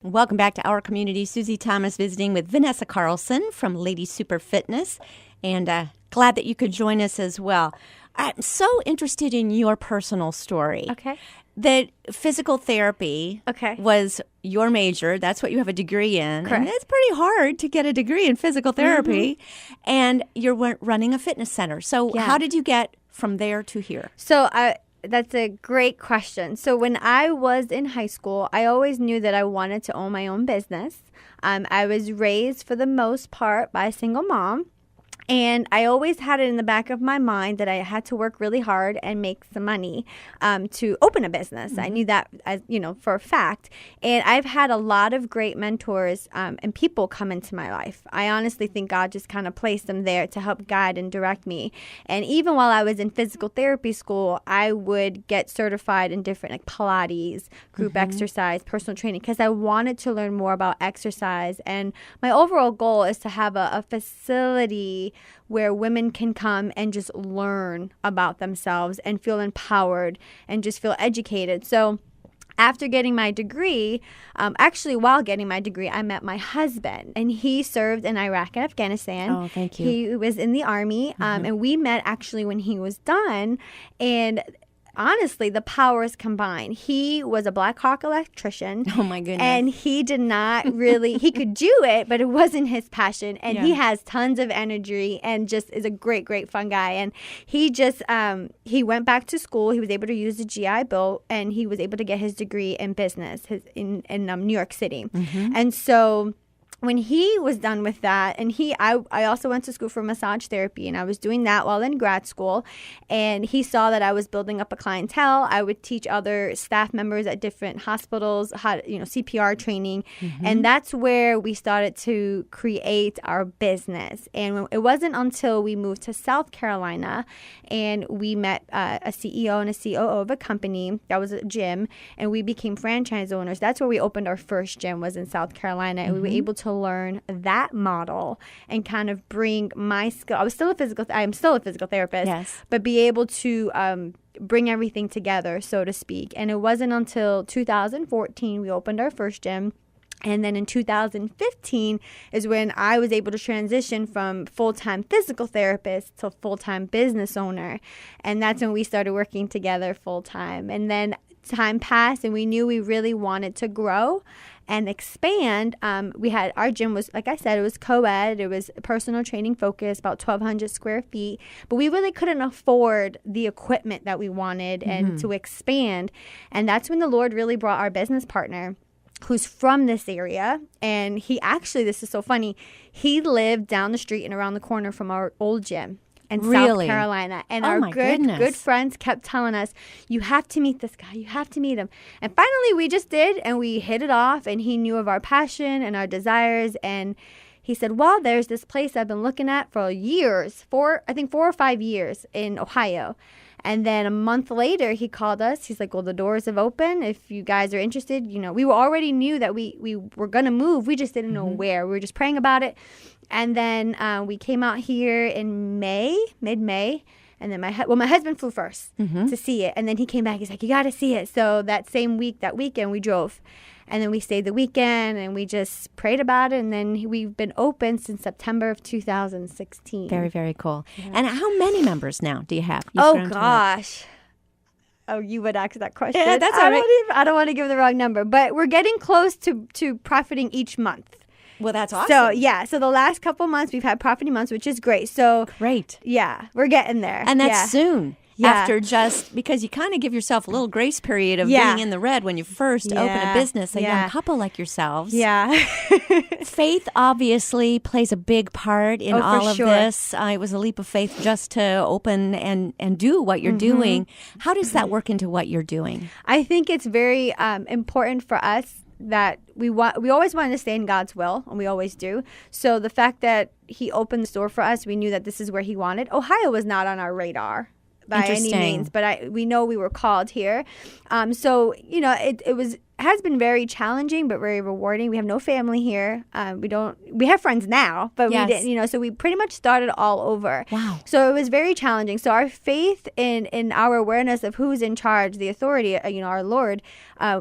Welcome back to our community. Susie Thomas visiting with Vanessa Carlson from Lady Super Fitness, and glad that you could join us as well. I'm so interested in your personal story. Okay. That physical therapy was your major. That's what you have a degree in. Correct. And it's pretty hard to get a degree in physical therapy. And you're running a fitness center. So how did you get from there to here? So that's a great question. So when I was in high school, I always knew that I wanted to own my own business. I was raised for the most part by a single mom. And I always had it in the back of my mind that I had to work really hard and make some money to open a business. I knew that, as for a fact. And I've had a lot of great mentors and people come into my life. I honestly think God just kind of placed them there to help guide and direct me. And even while I was in physical therapy school, I would get certified in different like Pilates, group exercise, personal training, because I wanted to learn more about exercise. And my overall goal is to have a facility where women can come and just learn about themselves and feel empowered and just feel educated. So after getting my degree, while getting my degree, I met my husband, and he served in Iraq and Afghanistan. Oh, thank you. He was in the Army, and we met actually when he was done, and honestly, the powers combined. He was a Black Hawk electrician. Oh, my goodness. And he did not really, he could do it, but it wasn't his passion. And he has tons of energy and just is a great, great fun guy. And he just, he went back to school. He was able to use the GI Bill, and he was able to get his degree in business in New York City. And so when he was done with that, and I also went to school for massage therapy, and I was doing that while in grad school, and he saw that I was building up a clientele. I would teach other staff members at different hospitals how to, CPR training, and that's where we started to create our business. And it wasn't until we moved to South Carolina, and we met a CEO and a COO of a company that was a gym, and we became franchise owners. That's where we opened our first gym, was in South Carolina, and we were able to learn that model and kind of bring my skill. I am still a physical therapist, but be able to bring everything together, so to speak. And it wasn't until 2014 we opened our first gym. And then in 2015 is when I was able to transition from full-time physical therapist to full-time business owner. And that's when we started working together full-time. And then time passed, and we knew we really wanted to grow and expand. We had, our gym was, like I said, it was co-ed. It was personal training focused, about 1,200 square feet. But we really couldn't afford the equipment that we wanted and to expand. And that's when the Lord really brought our business partner, who's from this area. And he actually, this is so funny, he lived down the street and around the corner from our old gym in South Carolina. And our good friends kept telling us, you have to meet this guy. You have to meet him. And finally, we just did, and we hit it off, and he knew of our passion and our desires. And he said, well, there's this place I've been looking at for years, 4 or 5 years in Ohio. And then a month later, he called us. He's like, well, the doors have opened. If you guys are interested, we already knew that we were going to move. We just didn't know where. We were just praying about it. And then we came out here in mid-May. And then my husband flew first to see it. And then he came back. He's like, you got to see it. So that weekend, we drove. And then we stayed the weekend, and we just prayed about it. And then we've been open since September of 2016. Very, very cool. Yeah. And how many members now do you have? Gosh. Oh, you would ask that question. Yeah, that's all right. I don't want to give the wrong number. But we're getting close to profiting each month. Well, that's awesome. So the last couple months we've had profiting months, which is great. So great. Yeah, we're getting there. And that's soon. Yeah. After just, because you kind of give yourself a little grace period of being in the red when you first open a business, a young couple like yourselves. Yeah. Faith obviously plays a big part in all of this. It was a leap of faith just to open and do what you're doing. How does that work into what you're doing? I think it's very important for us that we always want to stay in God's will, and we always do. So the fact that he opened the door for us, we knew that this is where he wanted. Ohio was not on our radar by any means, but we know we were called here. So it has been very challenging, but very rewarding. We have no family here. We have friends now, but we didn't, so we pretty much started all over. Wow. So it was very challenging. So our faith in our awareness of who's in charge, the authority, our Lord,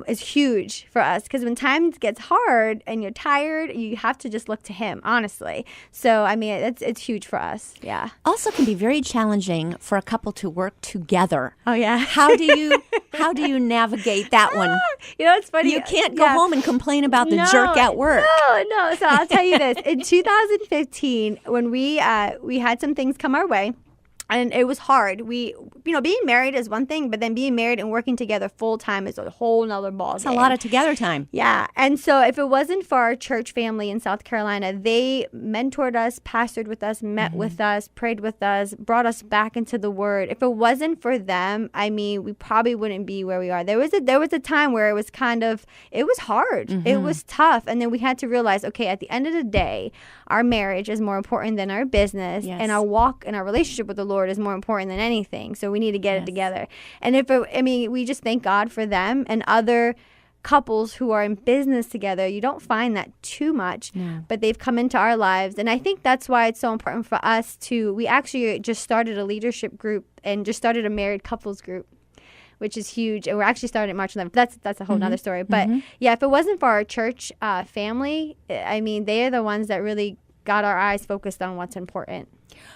is huge for us, because when times gets hard and you're tired, you have to just look to him, honestly. So I mean, it's huge for us. Yeah. Also can be very challenging for a couple to work together. Oh yeah. How do you navigate that one? It's funny. You can't go home and complain about the jerk at work. No. So I'll tell you this. In 2015, when we had some things come our way, and it was hard. Being married is one thing, but then being married and working together full time is a whole nother ball. It's a lot of together time. Yeah. And so if it wasn't for our church family in South Carolina, they mentored us, pastored with us, met with us, prayed with us, brought us back into the Word. If it wasn't for them, I mean, we probably wouldn't be where we are. There was a time where it was hard. It was tough. And then we had to realize, okay, at the end of the day, our marriage is more important than our business, and our walk and our relationship with the Lord is more important than anything. So we need to get it together. And we just thank God for them and other couples who are in business together. You don't find that too much, but they've come into our lives. And I think that's why it's so important for us we actually just started a leadership group and just started a married couples group, which is huge. And we're actually starting March 11th. That's a whole nother story. But yeah, if it wasn't for our church family, I mean, they are the ones that really got our eyes focused on what's important.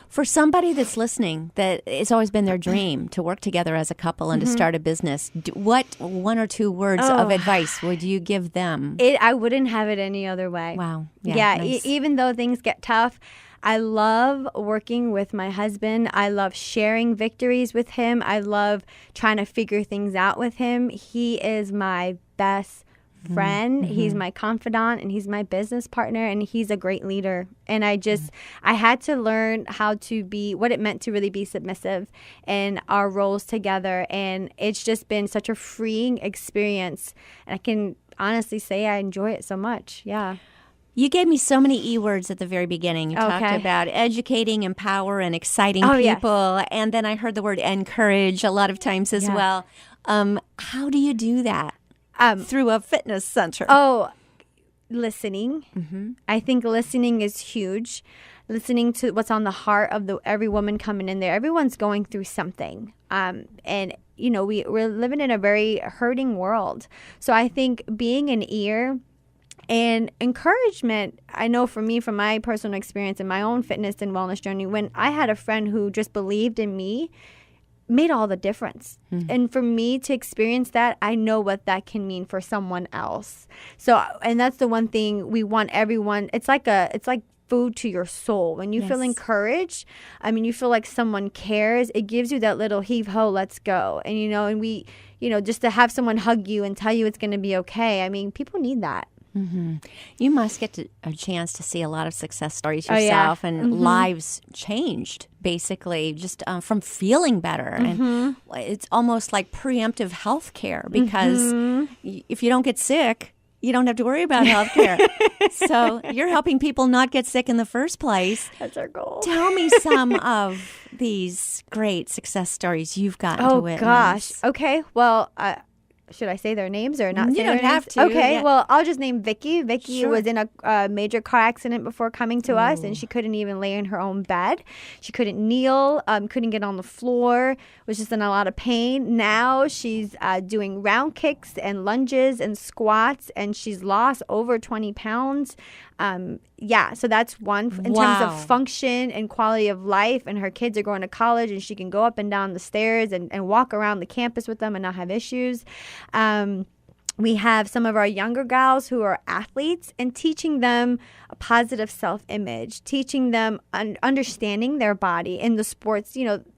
For somebody that's listening, that it's always been their dream to work together as a couple and to start a business, what one or two words of advice would you give them? I wouldn't have it any other way. Wow. Yeah, nice. Even though things get tough, I love working with my husband. I love sharing victories with him. I love trying to figure things out with him. He is my best friend. He's my confidant, and he's my business partner, and he's a great leader. And I had to learn what it meant to really be submissive in our roles together. And it's just been such a freeing experience. And I can honestly say I enjoy it so much. Yeah. You gave me so many E words at the very beginning. You talked about educating, empower, and exciting people. Yes. And then I heard the word encourage a lot of times as well. How do you do that? Through a fitness center. Oh, listening. I think listening is huge. Listening to what's on the heart of every woman coming in there. Everyone's going through something. And, we're living in a very hurting world. So I think being an ear and encouragement, I know for me, from my personal experience in my own fitness and wellness journey, when I had a friend who just believed in me, made all the difference. And for me to experience that, I know what that can mean for someone else. So, and that's the one thing we want everyone. It's like food to your soul. When you feel encouraged, I mean, you feel like someone cares. It gives you that little heave ho, let's go. And we, just to have someone hug you and tell you it's going to be okay. I mean, people need that. You must get a chance to see a lot of success stories yourself and lives changed, basically, just from feeling better. And it's almost like preemptive health care, because if you don't get sick, you don't have to worry about health care. So you're helping people not get sick in the first place. That's our goal. Tell me some of these great success stories you've gotten to witness. Oh, gosh. Okay. Well, should I say their names or not say their names? You don't have to. Okay, well, I'll just name Vicky. Vicky was in a major car accident before coming to us, and she couldn't even lay in her own bed. She couldn't kneel, couldn't get on the floor, was just in a lot of pain. Now she's doing round kicks and lunges and squats, and she's lost over 20 pounds. So that's one in terms of function and quality of life. And her kids are going to college, and she can go up and down the stairs and walk around the campus with them and not have issues. We have some of our younger gals who are athletes, and teaching them a positive self-image, teaching them understanding their body in the sports,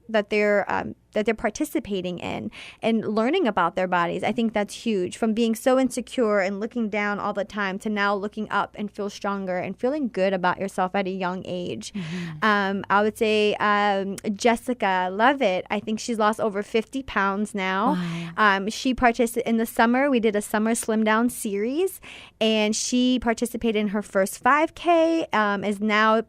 that they're participating in, and learning about their bodies. I think that's huge. From being so insecure and looking down all the time to now looking up and feel stronger and feeling good about yourself at a young age. I would say Jessica Levitt, I think she's lost over 50 pounds now. Wow. She participated in the summer. We did a summer slim down series, and she participated in her first 5K, is now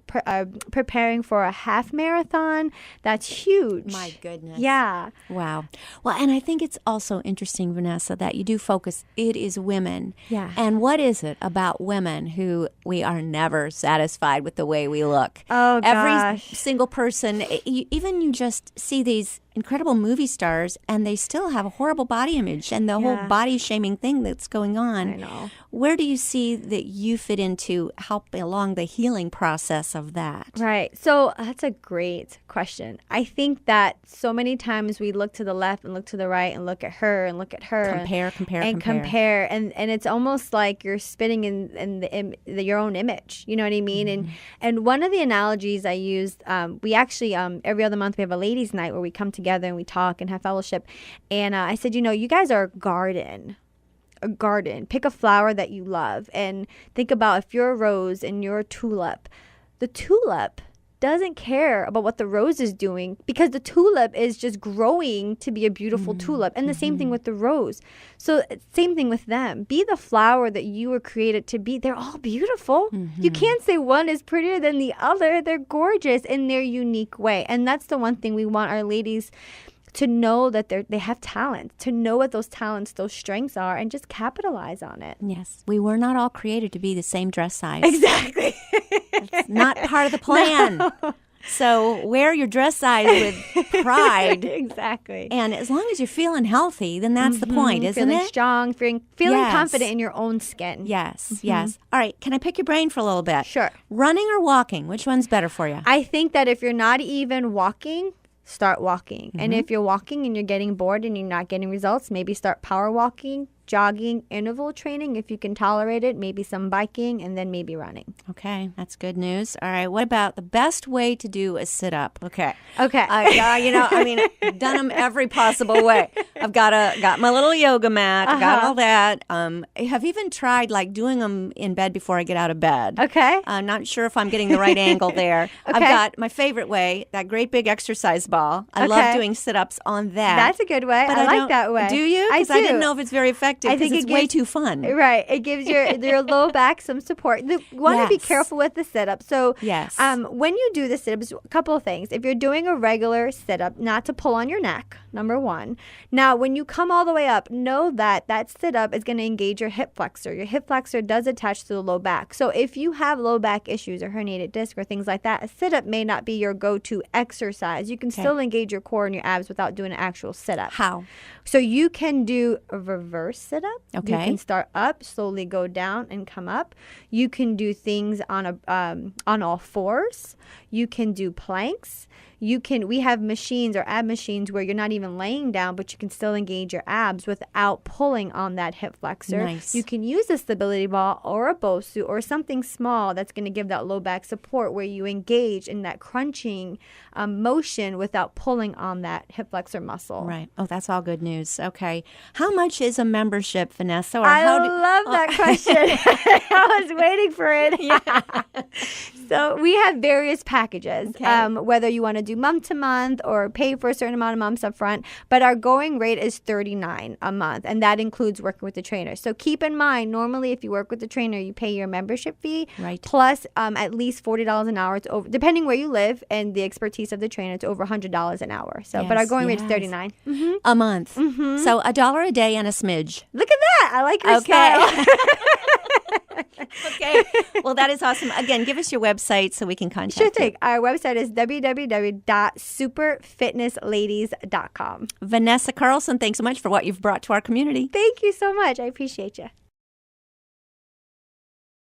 preparing for a half marathon. That's huge. My goodness. Yeah. Wow. Well, and I think it's also interesting, Vanessa, that you do focus, it is women. Yeah. And what is it about women who we are never satisfied with the way we look? Oh, gosh. Every single person, even you just see these incredible movie stars, and they still have a horrible body image and the whole body shaming thing that's going on. I know. Where do you see that you fit into helping along the healing process of that? Right. So that's a great question. I think that so many times we look to the left and look to the right and look at her and look at her. Compare. And it's almost like you're spitting in your own image. You know what I mean? And one of the analogies I used, we actually, every other month we have a ladies' night where we come together and we talk and have fellowship. And I said, you guys are a garden. Pick a flower that you love and think about if you're a rose and you're a tulip. The tulip doesn't care about what the rose is doing because the tulip is just growing to be a beautiful tulip. And the same thing with the rose. So same thing with them. Be the flower that you were created to be. They're all beautiful. You can't say one is prettier than the other. They're gorgeous in their unique way. And that's the one thing we want our ladies to know, that they have talent, to know what those talents, those strengths are, and just capitalize on it. Yes. We were not all created to be the same dress size. Exactly. It's not part of the plan. No. So wear your dress size with pride. Exactly. And as long as you're feeling healthy, then that's the point, isn't feeling it? Strong, feeling confident in your own skin. Yes, yes. All right, can I pick your brain for a little bit? Sure. Running or walking, which one's better for you? I think that if you're not even walking, start walking. And if you're walking and you're getting bored and you're not getting results, maybe start power walking, jogging, interval training if you can tolerate it, maybe some biking, and then maybe running. Okay, that's good news. All right, what about the best way to do a sit-up? Okay. I've done them every possible way. I've got my little yoga mat, I've got all that. I have even tried doing them in bed before I get out of bed. Okay. Not sure if I'm getting the right angle there. Okay. I've got my favorite way, that great big exercise ball. I love doing sit-ups on that. That's a good way. But I like that way. Do you? Because I didn't know if it's very effective. I think it's way too fun. Right. It gives your low back some support. You want to be careful with the sit-up. So when you do the sit-ups, a couple of things. If you're doing a regular sit-up, not to pull on your neck, number one. Now, when you come all the way up, know that sit-up is going to engage your hip flexor. Your hip flexor does attach to the low back. So if you have low back issues or herniated disc or things like that, a sit-up may not be your go-to exercise. You can still engage your core and your abs without doing an actual sit-up. How? So you can do a reverse sit-up. Okay. You can start up, slowly go down and come up. You can do things on all fours. You can do planks. We have machines or ab machines where you're not even laying down, but you can still engage your abs without pulling on that hip flexor. Nice. You can use a stability ball or a Bosu or something small that's going to give that low back support where you engage in that crunching motion without pulling on that hip flexor muscle. Right. Oh, that's all good news. Okay. How much is a membership, Vanessa? I love that question. I was waiting for it. Yeah. So we have various packages, whether you want to do month to month or pay for a certain amount of months up front. But our going rate is $39 a month, and that includes working with the trainer. So keep in mind, normally if you work with the trainer, you pay your membership fee plus at least $40 an hour. It's over, depending where you live and the expertise of the trainer, it's over $100 an hour. So, but our going rate is $39 a month. So $1 a day and a smidge. Look at that! I like your style. Okay. Well, that is awesome. Again, give us your website so we can contact you. Sure thing. Our website is www.superfitnessladies.com. Vanessa Carlson, thanks so much for what you've brought to our community. Thank you so much. I appreciate you.